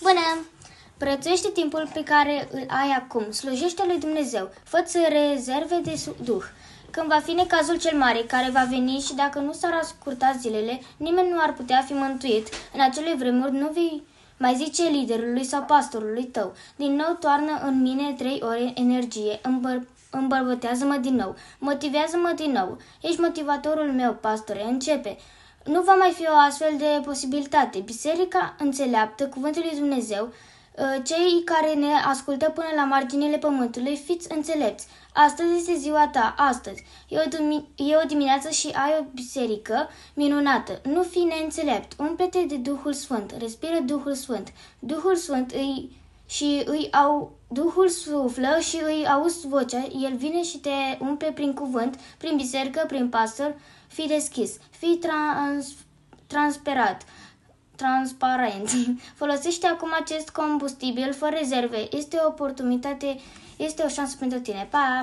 Bună! Prețuiește timpul pe care îl ai acum, slujește lui Dumnezeu, fă-ți rezerve de duh. Când va fi necazul cel mare care va veni și dacă nu s-ar asculta zilele, nimeni nu ar putea fi mântuit. În acele vremuri nu vei mai zice liderului sau pastorului tău: din nou toarnă în mine 3 ore energie, îmbărbătează-mă din nou, motivează-mă din nou. Ești motivatorul meu, pastore, începe. Nu va mai fi o astfel de posibilitate. Biserica înțeleaptă cuvântul lui Dumnezeu, cei care ne ascultă până la marginile pământului, fiți înțelepți. Astăzi este ziua ta, astăzi. E o dimineață și ai o biserică minunată. Nu fi neînțelept. Umple-te de Duhul Sfânt. Respiră Duhul Sfânt. Duhul suflă și îi auzi vocea. El vine și te umple prin cuvânt, prin biserică, prin pastor. Fii deschis. Fii transparent. Folosește acum acest combustibil fără rezerve. Este o oportunitate, este o șansă pentru tine. Pa!